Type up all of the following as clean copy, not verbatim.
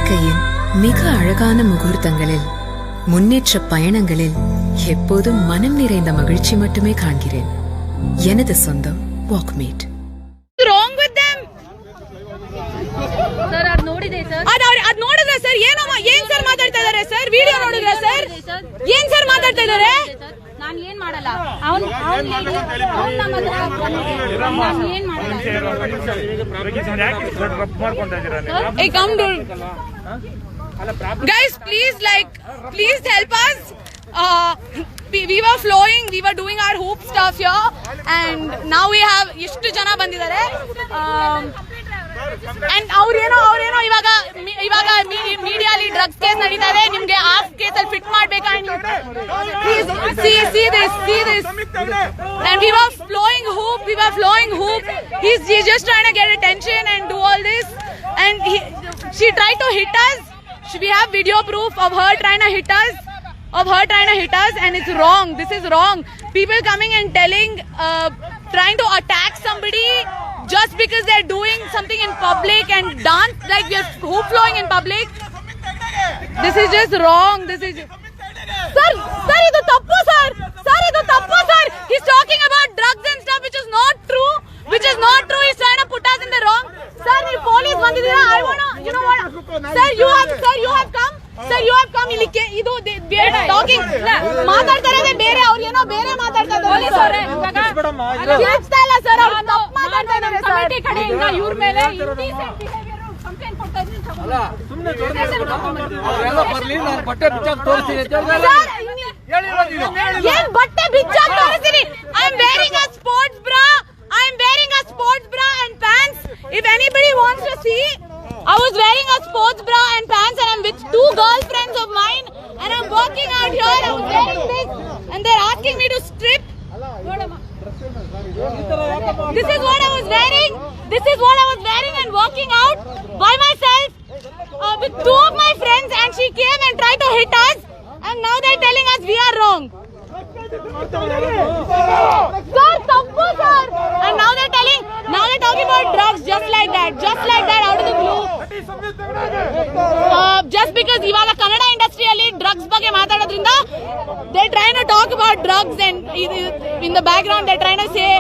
வாழ்க்கையின் மிக அழகான முகூர்த்தங்களில் முன்னேற்ற பயணங்களில் எப்போதும் மனம் நிறைந்த மகிழ்ச்சி மட்டுமே காண்கிறேன். எனது சொந்தம் வாக்மேட். wrong with them? ಸರ್ ಅದು ನೋಡಿದೆ ಸರ್. ಅದು ನೋಡಿದ್ರೆ ಸರ್ ಏನ್ ಸರ್ ಮಾತಾಡ್ತಾ ಇದಾರೆ ಸರ್? ವಿಡಿಯೋ ನೋಡಿದ್ರೆ ಸರ್ ಏನ್ ಸರ್ ಮಾತಾಡ್ತಾ ಇದಾರೆ? ನಾನು ಏನ್ ಮಾಡಲ್ಲ. ಅವನು ಏನ್ ಮಾಡಲ್ಲ. Guys, please help us. We were flowing, we were doing our hoop stuff here, and now we have ಎಷ್ಟು ಜನ ಬಂದಿದ್ದಾರೆ. And ಅವ್ರೇನೋ ಇವಾಗ ಮೀಡಿಯಾಲಿ ಡ್ರಗ್ಸ್ ಕೇಸ್ ನಡೀತಾ ಇದೆ. ನಿಮ್ಗೆ ಆ ಕೇಸ್ ಅಲ್ಲಿ ಫಿಟ್ ಮಾಡ್ಬೇಕಾ? see this and we were flowing hoop. He's just trying to get attention and do all this, and she tried to hit us. We have video proof of her trying to hit us, and it's wrong. This is wrong. People coming and trying to attack somebody just because they're doing something in public and dance like we're hoop flowing in public. This is just wrong. Sir, idu tappu sir. He's talking about drugs and stuff which is not true. He's trying to put us in the wrong. Sir, you police bandidira. I want to, you know what? Sir, you have come. ಇಲ್ಲಿ ಇದು talking ಮಾತಾಡ್ತಾರೆ ಬೇರೆ, ಅವ್ರು ಏನೋ ಬೇರೆ ಮಾತಾಡ್ತಾ ಇದ್ದಾರೆ sir. ತಪ್ಪು ಮಾತಾಡ್ತಾ ಇದ್ದಾರೆ ಕಮಿಟಿ ಕಡೆಯಿಂದ ಇವ್ರ ಮೇಲೆ ಕಂಪ್ಲೇಂಟ್ ಕೊಡ್ತಾ ಇದ್ದೀನಿ. ಏನ್ ಬಟ್ಟೆ ಬಿಚ್ಚಾಕ್ ತೋರಿಸ್ತೀನಿ? I am wearing a sports bra and pants. If anybody wants to see, I was wearing a sports bra and pants, and I'm with two girlfriends of mine, and I'm walking out here. I was wearing this, and they're asking me to strip. This is what I was wearing. And walking out by myself with two of my friends, and she came and tried to hit us, and now they're telling us we are wrong. Sir, tappu sir. And now they're talking about drugs just like that out of the blue. Just because ivaga kannada industry alli drugs ಬಗ್ಗೆ ಮಾತಾಡೋದ್ರಿಂದ they're trying to talk about drugs, and in the background they're trying to say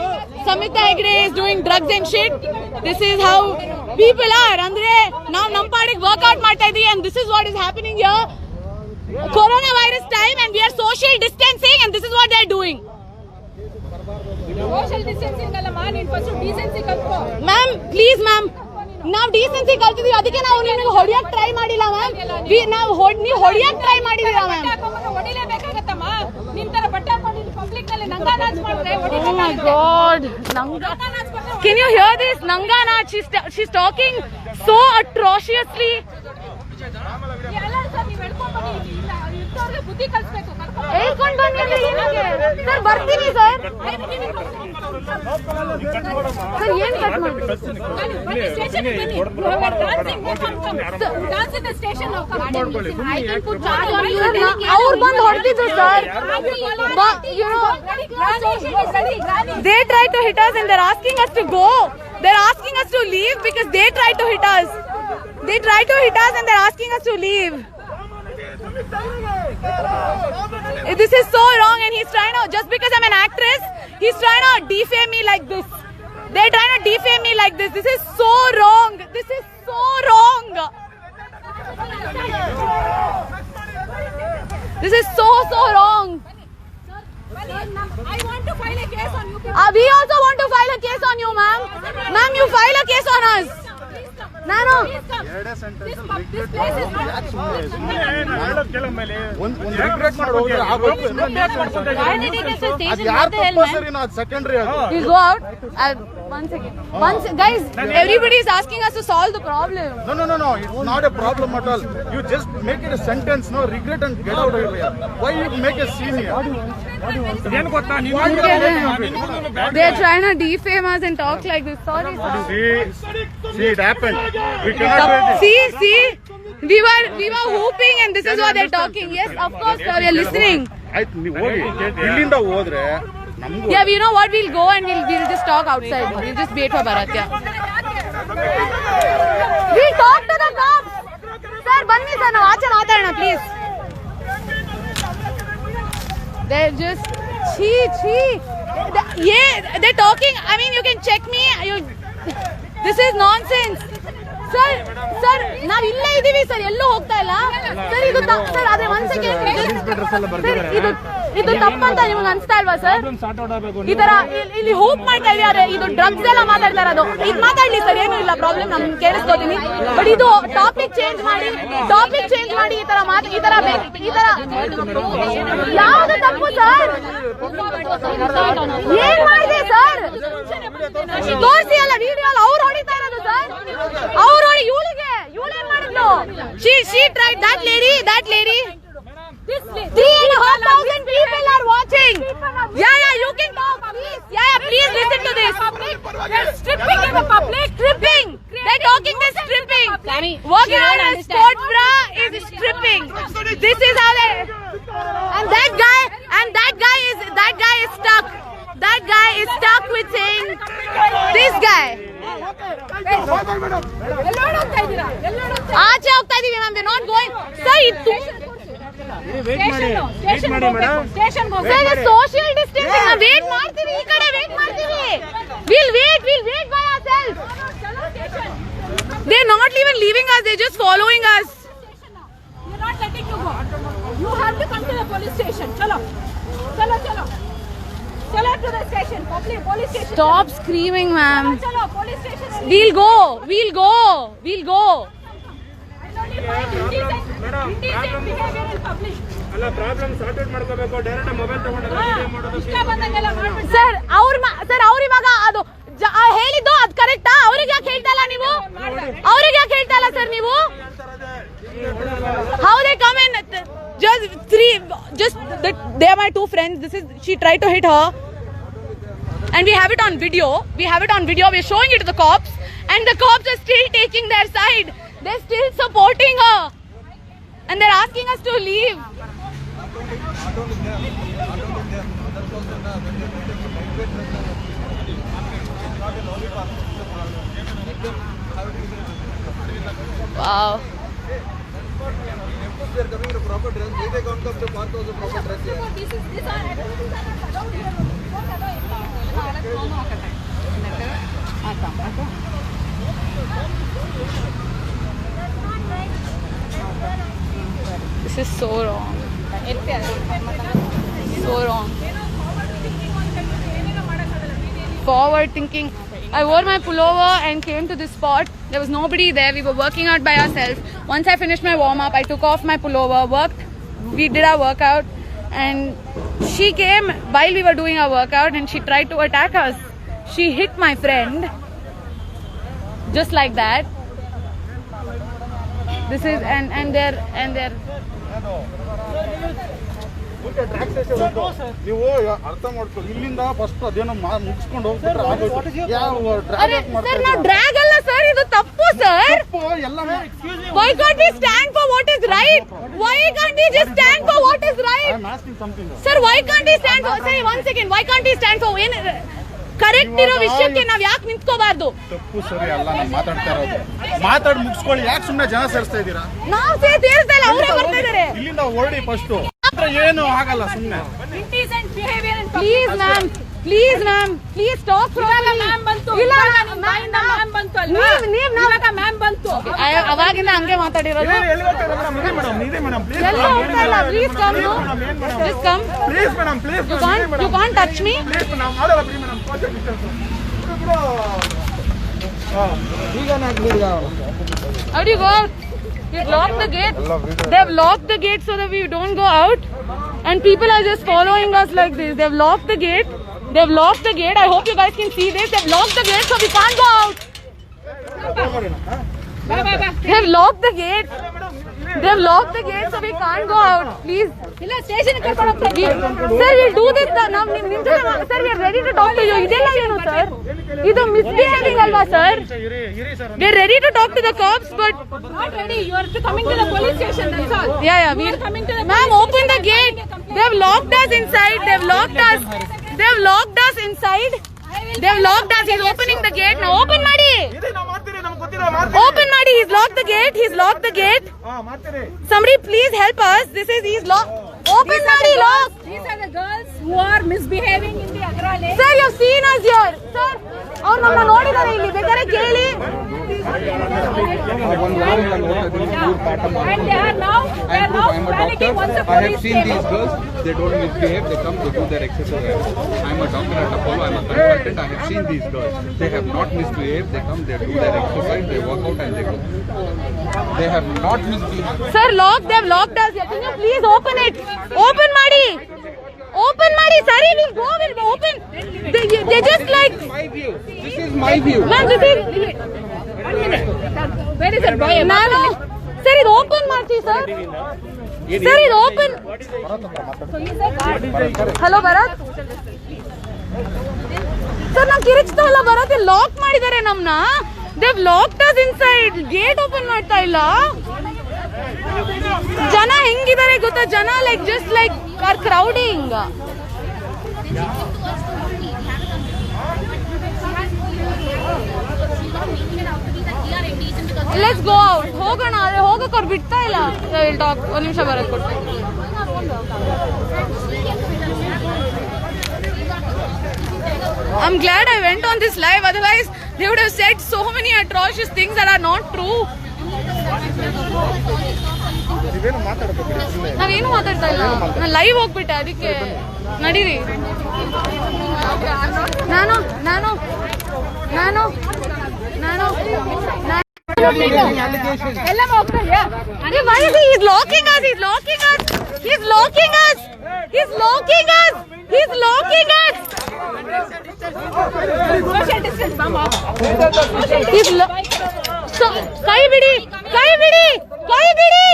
Samita Hegde is doing drugs and shit. This is how people are. Andre now nam padige workout ಮಾಡ್ತಾ ಇದೀವಿ, and this is what is happening here. Coronavirus time, and we are social distancing, and this is what they're doing. Social distancing ಅಲ್ಲ ಮಾ, ನೀನು first decency ಕಲ್ತ್ಕೋ. Ma'am please ma'am, ನಾವು decency ಕಲ್ತಿದೀವಿ, ಅದಕ್ಕೆ ನಾವು ನಿಮಗೆ ಹೊಡಿಯಕ್ ಟ್ರೈ ಮಾಡಿಲ್ಲ ಮ್ಯಾಮ್. ನೀವು ಹೊಡಿಯಕ್ ಟ್ರೈ ಮಾಡಿದೀರಾ ಮ್ಯಾಮ್? ಹೊಡಿಲೇಬೇಕಾಗತ್ತಮ್ಮ. ನಿಮ್ ತರ ಬಟ್ಟೆ ಹಾಕೊಂಡು ಪಬ್ಲಿಕ್ ನಲ್ಲಿ ನಂಗಾ ನಾಚ್ ಮಾಡಿದ್ರೆ Oh my God, can you hear this? Nanga naach. She's talking so atrociously. ಎಲ್ಲ ಸರ್ ನೀವು ಹೇಳ್ಕೊಂಡು ಬನ್ನಿ, ಇದ್ದವ್ರಿಗೆ ಬುದ್ಧಿ ಕಲಿಸ್ಬೇಕು. ಹೇಳ್ಕೊಂಡು ಬನ್ನಿ ಅಂದ್ರೆ ಏನಕ್ಕೆ ಸರ್? ಬರ್ತೀನಿ ಸರ್. ಏನ್ ಕಟ್ ಮಾಡಿ ಅವ್ರು ಬಂದು ಹೊಡೆದಿದ್ರು sir. They tried to hit us, and they're asking us to go. They're asking us to leave because they tried to hit us. And they're asking us to leave. This is so wrong, and he's trying to, just because I'm an actress, he's trying to defame me like this. They're trying to defame me like this. This is so wrong. This is so wrong. I want to file a case on you. We also want to file a case on you, ma'am. Ma'am, you file a case on us. ನಾನು This place is not We'll go out. One second. Guys, everybody is asking us to solve the problem. No. It's not a problem at all. You just make it a sentence, no regret, and get out of here. Why you make a scene here? They are trying to defame us and talk like this. Sorry, sir. See, it happened. We cannot do this. See. We were hooping, and this is what they're talking. Yes, of course, sir. We are listening. ಇಲ್ಲಿಂದ ಹೋದ್ರೆ Yeah, you know what? We'll go and we'll just talk outside. We'll just wait for Bharat. Yeah. We'll talk to the cops. Sir ಬನ್ನಿ sir ನಾವು ಆಚೆ ಮಾತಾಡೋಣ please. They're just they're talking. I mean, you can check me. This is nonsense. Sir, ನಾವು ಇಲ್ಲೇ ಇದೀವಿ sir, ಎಲ್ಲೂ ಹೋಗ್ತಾ ಇಲ್ಲ ಸರ್. ಇದು ಸರ್ ಅದೇ 1 ಸೆಕೆಂಡ್, ಇದು ತಪ್ಪಂತ ನಿಮ್ಗೆ ಅನ್ಸ್ತಾ ಇಲ್ವಾ ಸರ್? ಈ ತರ ಇಲ್ಲಿ ಹೂಪ್ ಮಾಡ್ತಾ ಇದ್ದಾರೆ, ಇದು ಡ್ರಗ್ಸ್ ಎಲ್ಲ ಮಾತಾಡ್ತಾ ಇರೋದು. ಇದು ಮಾತಾಡ್ಲಿ ಸರ್, ಏನು ಇಲ್ಲ ಪ್ರಾಬ್ಲಮ್, ನಾನು ಕೇಳಿಸ್ಕೊತೀನಿ. ಬಟ್ ಇದು ಟಾಪಿಕ್ ಚೇಂಜ್ ಮಾಡಿ ಈ ತರ ಯಾವ್ದು ತಪ್ಪು ಸರ್? ಏನ್ ಮಾಡಿದೆ ಸರ್? ತೋರಿಸಿ ಅಲ್ಲ ವಿಡಿಯೋ ಅಲ್ಲ, ಅವ್ರು ಹೊಡಿತಾ ಇರೋದು ಸರ್. ಅವ್ರು ಹೊಡಿ ಇವಳೇನ್ ಮಾಡಿದ್ಲು? She tried that lady. 3,500 people are watching. Yeah, you can talk, please. Yeah, please listen to this. They're stripping in the public. Stripping. They're talking this stripping. Walking around in sports bra is stripping. This is how they. And that guy is stuck. That guy is stuck with saying this guy. ಆಚೆ ಹೋಗ್ತಾ ಇದೀವಿ ma'am, we not going sir. ಇದು social distancing. ನಾವು wait ಮಾಡ್ತೀವಿ, ಈ ಕಡೆ wait ಮಾಡ್ತೀವಿ. We'll wait by ourselves. They're not even leaving us, they're just following us. We're not letting you go. You have to come to the police station. Chalo to the station. Police station. Stop screaming, ma'am. Chalo, police station. We'll go. Indecent behavior in public. ಅಲ್ಲ problem sort out ಮಾಡ್ಕೋಬೇಕು. Direct mobile ತಗೊಂಡು video ಮಾಡೋದು ಇಷ್ಟ ಬಂದಂಗೆಲ್ಲ ಮಾಡ್ಬಿಟ್ಟು sir ಅವ್ರು ಇವಾಗ ಅದು ಹೇಳಿದ್ದು ಅದು ಕರೆಕ್ಟಾ? ಅವ್ರಿಗೆ ಯಾಕೆ ಹೇಳ್ತಾ ಇಲ್ಲ ನೀವು? ಸರ್ ನೀವು how they come in just they are my two friends. She tried to hit her and we have it on video. We're showing it to the cops and the cops are still taking their side. They're still supporting her and they're asking us to leave. Wow. They are coming in a proper dress. They can't come to park also proper dress here. These are allowed here. This is so wrong. So wrong. Forward thinking. I wore my pullover and came to this spot. There was nobody there. We were working out by ourselves. Once I finished my warm up, I took off my pullover, worked. We did our workout and she came while we were doing our workout and she tried to attack us. She hit my friend just like that. This is and they're ನೀವು ಅರ್ಥ ಮಾಡ್ಕೊಳ್ಳಿ. ಇಲ್ಲಿಂದ first ಅದೇನೋ ಮುಗಿಸ್ಕೊಂಡು ಹೋಗ್ಬಿಟ್ರೆ sir, now drag alla sir, idu tappu sir. ಎಲ್ಲ Why can't we stand for what is right? Why can't we just stand for what is right? I'm asking something. Sir, why can't we stand for, say 1 second, why can't we stand for correct ಇರೋ ವಿಷಯಕ್ಕೆ ನಾವ್ ಯಾಕೆ ನಿಂತ್ಕೋಬಾರ್ದು? ತಪ್ಪು ಸರಿ ಅಲ್ಲ, ನಾವು ಮಾತಾಡ್ತಾ ಇರೋದು. ಮಾತಾಡಿ ಮುಗಿಸ್ಕೊಳ್ಳಿ, ಯಾಕೆ ಸುಮ್ಮನೆ ಜನ ಸೇರಿಸ್ತಾ ಇದ್ದೀರಾ? ನಾವು ಸೇರ್ತಾ ಇಲ್ಲ, ಅವರೇ ಬರ್ತಾ ಇದ್ದಾರೆ. ಇಲ್ಲಿಂದ ಹೊರಡಿ ಫಸ್ಟ್. ಏನು ಆಗಲ್ಲ ಸುಮ್ಮನೆ. Indecent behavior in public. Please ma'am, please talk properly. Ma'am ಬಂತು. ಇಲ್ಲ ಮ್ಯಾಮ್ ಬಂತು ಅಲ್ವಾ? ಇವಾಗ ಮ್ಯಾಮ್ ಬಂತು. ಅವಾಗಿಂದ ಹಂಗೆ ಮಾತಾಡಿರೋದು. ಎಲ್ಲಿ ಹೋಗ್ತಾ ಇದ್ದೀರಾ ಮೇಡಮ್? ಇದೆ ಮೇಡಮ್, ಪ್ಲೀಸ್. ಎಲ್ಲ ಹೋಗ್ತಾ ಇಲ್ಲ, please come. Just come. Please madam, please. You can't touch me. Please ನಾವು ಮಾಡಲ್ಲ ಬಿಡಿ ಮೇಡಮ್. Social distance. ಈಗ How do you go out? They've locked the gate. They've locked the gate so that we don't go out. And people are just following us like this. They've locked the gate. I hope you guys can see this. They've locked the gate so we can't go out. They've locked the gate so we can't go out. Please. ಇಲ್ಲ station ಕರ್ಕೊಂಡು ಹೋಗ್ತಾರೆ. Sir, we'll do this now. Sir, we are ready to talk to you. ಇದೆಲ್ಲ ಏನು sir? ಇದು misbehaving alva sir? We are ready to talk to the cops, but Not ready. You are coming to the police station. That's all. yeah, You are coming to the ma'am, police open the gate. They've locked us inside. They've locked us inside. They've locked us. He's opening the gate now. Open ಮಾಡಿ. he's locked the gate. He's locked the gate. ಮಾಡ್ತೀರಿ. Somebody please help us. He's locked. Open Nadi, lock. These are the girls who are misbehaving in the Agrale. Sir, you've seen us here. Sir, ಅವ್ರು ನಮ್ಮನ್ನ ನೋಡಿದ್ದಾರೆ ಇಲ್ಲಿ ಬೇಕಾದ್ರೆ ಕೇಳಿ. And they are now I'm a panicking once the doctor. I have police seen came these out. girls. They don't misbehave. They come. They do their exercise. I'm a doctor at Apollo. I'm a consultant. I have seen these girls. They have not misbehaved. They come. They do their exercise. They work out and they go. They have not misbehaved. Sir, they've locked us here. Can you please open it? Open ಮಾಡಿ. Open ಮಾಡಿ. Sorry, we'll open. They just like. My view. This is my view. Ma'am, this is. 1 minute. Where is that boy? ನಾನು. Sir, ಇದು open ಮಾಡ್ತಿ ಸರ್. Sir, ಇದು open. So he's a guard. Hello Bharat. Sir ನಾವು ಕಿರಿಚ್ತಾ ಇಲ್ಲ Bharat, lock ಮಾಡಿದ್ದಾರೆ ನಮ್ಮನ್ನ. They've locked us inside. Gate open ಮಾಡ್ತಾ ಇಲ್ಲ. ಜನ ಹೆಂಗಿದ್ದಾರೆ ಗೊತ್ತಾ? ಜನ like just like are crowding. Let's go out. ಹೋಗೋಣ. ಹೋಗಕ್ಕೆ ಅವ್ರು ಬಿಡ್ತಾ ಇಲ್ಲ. ಟಾಕ್. ಒಂದು ನಿಮಿಷ ಬರಕ್ ಕೊಡ್ತೀನಿ. I'm glad I went on this live, otherwise they would have said so many atrocious things that are not true. ನಾವೇನು ಮಾತಾಡ್ತಾ ಇಲ್ಲ. ನಾನು ಲೈವ್ ಹೋಗ್ಬಿಟ್ಟೆ, ಅದಕ್ಕೆ ನಡೀರಿ. ನಾನು ನಾನು ನಾನು ನಾನು ಎಲ್ಲ ಹೋಗ್ತಾರೆ. Why is he? He's locking us. He's locking us. He's locking us. He's locking us. He's locking us. Social distance, mama. He's so ಕೈ ಬಿಡಿ, ಕೈ ಬಿಡಿ, ಕೈ ಬಿಡಿ,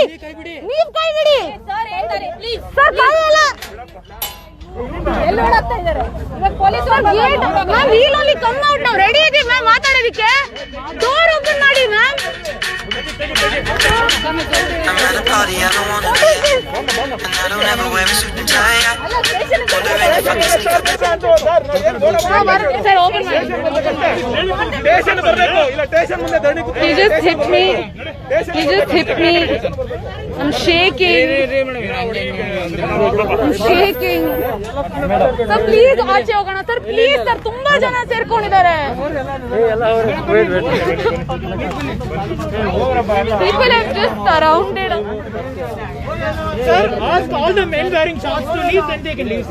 ನೀವು ಕೈ ಬಿಡಿ. Sir, ಹೇಳ್ತಾರೆ please. ಸರ್ ಕೈ ಅಲ್ಲ. ಎಲ್ಲಿ ಓಡಾಡ್ತಾ ಇದ್ದಾರೆ? ಇವಾಗ police ma'am wheel only come out. ನಾವು ರೆಡಿ ಇದೀವಿ ಮ್ಯಾಮ್ ಮಾತಾಡೋದಕ್ಕೆ. ಡೋರ್ ಓಪನ್ ಮಾಡಿ ma'am. I'm at a party, I don't wanna be here. And I don't ever wear a suit and tie. Wondering if I can sneak up sir open ಮಾಡಿ. Station ಬರಬೇಕು ಇಲ್ಲ station ಮುಂದೆ ಧರಣಿ ಕೂತ್ಕೊಳ್ಳಿ. He just hit me. He just hit me. I'm shaking. I'm shaking. Sir please ಆಚೆ ಹೋಗೋಣ sir, please sir. ತುಂಬಾ ಜನ ಸೇರ್ಕೊಂಡಿದ್ದಾರೆ. People have just surrounded. Sir, ask all the men wearing shorts to leave, then they can leave.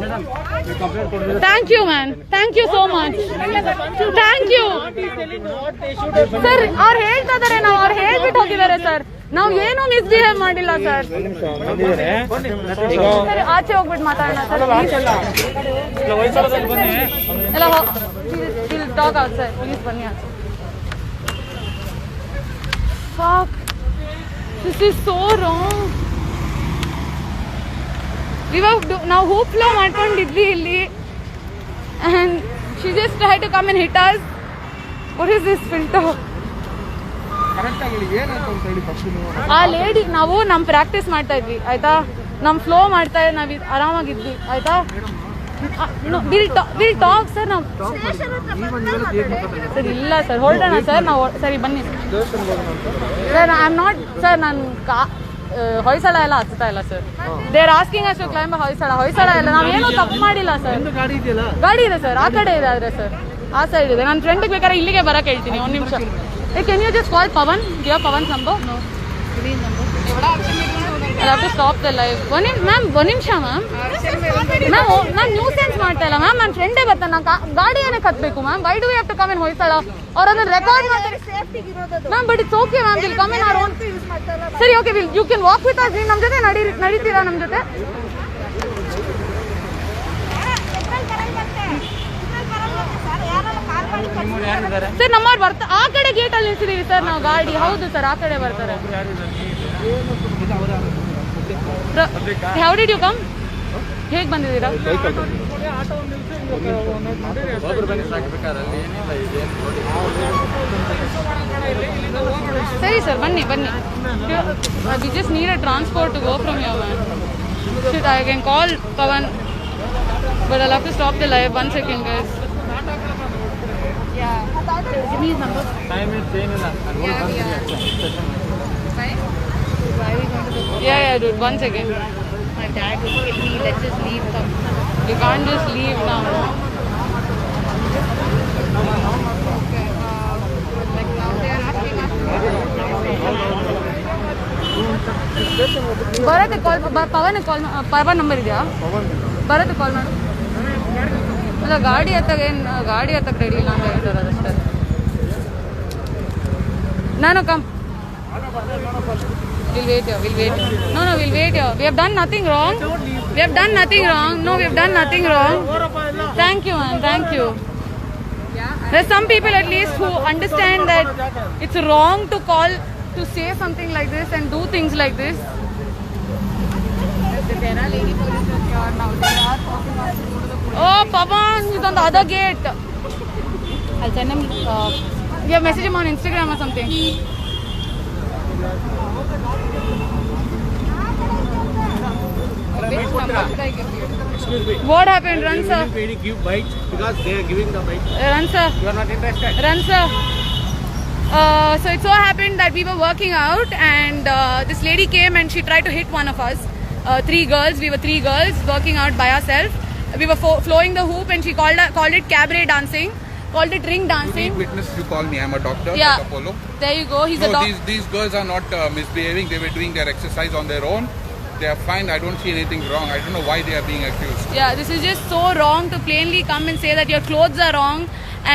Thank you, man. Thank you so much. Thank you. Sir ಅವ್ರು ಹೇಳ್ತಾ ಇದಾರೆ, ನಾವು ಅವ್ರು ಹೇಳ್ಬಿಟ್ಟು ಹೋಗಿದ್ದಾರೆ ಸರ್. ನಾವು ಏನು ಮಿಸ್ಬಿಹೇವ್ ಮಾಡಿಲ್ಲ ಸರ್. ಸರ್ ಆಚೆ ಹೋಗ್ಬಿಟ್ಟು ಮಾತಾಡೋಣ ಸರ್. ಎಲ್ಲ ಟಾಕ್ ಔಟ್ ಸರ್, ಪ್ಲೀಸ್ ಬನ್ನಿ ಆಚೆ. Fuck. This is so wrong. ನಾವು ಹೂಪ್ ಫ್ಲೋ ಮಾಡ್ಕೊಂಡಿದ್ವಿ ಇಲ್ಲಿ, and she just tried to come and hit us. What is this filter? Correct ಆಗಿ ಏನಾಯ್ತು ಅಂತ ಹೇಳಿ ಫಸ್ಟ್ ನೀವು. ಆ ಲೇಡಿ, ನಾವು ನಮ್ ಪ್ರಾಕ್ಟೀಸ್ ಮಾಡ್ತಾ ಇದ್ವಿ ಆಯ್ತಾ, ನಮ್ ಫ್ಲೋ ಮಾಡ್ತಾ ನಾವ್ ಆರಾಮಾಗಿದ್ವಿ ಆಯ್ತಾ. Will talk sir. ನಾವು ಸರ್ ಇಲ್ಲ ಸರ್, ಹೊರಡೋಣ ಸರ್. ನಾವು ಸರಿ ಬನ್ನಿ sir. I am not sir. ನಾನು ಹೊಯ್ಸಳ ಎಲ್ಲ ಹತ್ತಾ ಇಲ್ಲ sir. They are asking us to climb Hoysala ಎಲ್ಲ. ನಾವೇನು ತಪ್ಪು ಮಾಡಿಲ್ಲ ಸರ್. ಗಾಡಿ ಇದೆ ಸರ್, ಆ ಕಡೆ ಇದೆ. ಆದ್ರೆ ಸರ್ ಆ ಸೈಡ್ ಇದೆ. ನನ್ನ ಫ್ರೆಂಡ್ಗೆ ಬೇಕಾದ್ರೆ ಇಲ್ಲಿಗೆ ಬರಕ್ಕೆ ಹೇಳ್ತೀನಿ. ಒಂದು ನಿಮಿಷ. Can you just call Pavan? Give Pavan's number. No. I'll have to stop the live. Ma'am, one ನಿಮಿಷ ಮ್ಯಾಮ್. ನಾನು ನ್ಯೂಸೆನ್ಸ್ ಮಾಡ್ತಾ ಇಲ್ಲ ಮ್ಯಾಮ್. ನನ್ನ ಫ್ರೆಂಡೇ ಬರ್ತಾನೆ. ನಾನು ಗಾಡಿ ಏನಕ್ಕೆ ಹತ್ಬೇಕು ma'am? Why do we have to come in Hoysala? ಅವ್ರು ಅದನ್ನ ರೆಕಾರ್ಡ್ ಮಾಡ್ತಾರೆ ma'am. But it's okay ma'am. Will come in our own. ಸರಿ okay, you can walk with us. ನೀವು ನಮ್ಮ ಜೊತೆ ನಡೀತೀರಾ ನಮ್ಮ ಜೊತೆ? ಸರ್ ನಮ್ಮವ್ರು ಬರ್ತಾರೆ. ಆ ಕಡೆ ಗೇಟ್ ಅಲ್ಲಿ ನಿಲ್ಸಿದೀವಿ ಸರ್ ನಾವು ಗಾಡಿ. ಹೌದು ಸರ್, ಆ ಕಡೆ ಬರ್ತಾರೆ. How did you come? ಹೇಗೆ ಬಂದಿದ್ದೀರಾ? ಸರಿ ಸರ್, ಬನ್ನಿ ಬನ್ನಿ. We just need a transport to go from your man. Shit, I can call Pavan, but I'll have to stop the live. 1 second, guys. Yeah. Give me his number. Time is saying in Yeah, dude. One second. My dad will kill me. Let's just leave. Come. You can't just leave now. Like now they are asking us. Bharat call. Pawan call. Pawan number ಇದೆಯಾ? Bharat call ಮಾಡು. ಅಲ್ಲ ಗಾಡಿ ಹತ್ತಕ್ಕೆ ready ಇಲ್ಲ ಅಂತ ಹೇಳ್ತಾರೆ ಅದಷ್ಟೇ. ನಾನು come. We'll wait here. No, we'll wait here. We have done nothing wrong. No, we have done nothing wrong. Thank you, man. Thank you. There's some people at least who understand that it's wrong to call, to say something like this and do things like this. There are lady police here now. They are forcing us to go to the police. Oh, Pawan, he's on the other gate. I'll send him. You have message him on Instagram or something. Which number should I give you? Excuse me. What happened? Run, sir. Really give bites because they are giving the bites. Run, sir. You are not interested. Run, sir. So it so happened that we were working out and this lady came and she tried to hit one of us. We were three girls working out by ourselves. We were flowing the hoop and she called it cabaret dancing, called it ring You dancing. need witness, you call me. I'm a doctor Yeah. at Apollo. There you go. He's a No, doctor. these girls are not misbehaving. They were doing their exercise on their own. They are fine. I don't see anything wrong. I don't know why they are being accused. Yeah, this is just so wrong to plainly come and say that your clothes are wrong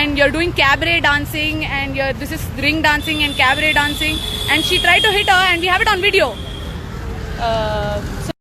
and you're doing cabaret dancing and this is ring dancing and cabaret dancing, and she tried to hit her and we have it on video. So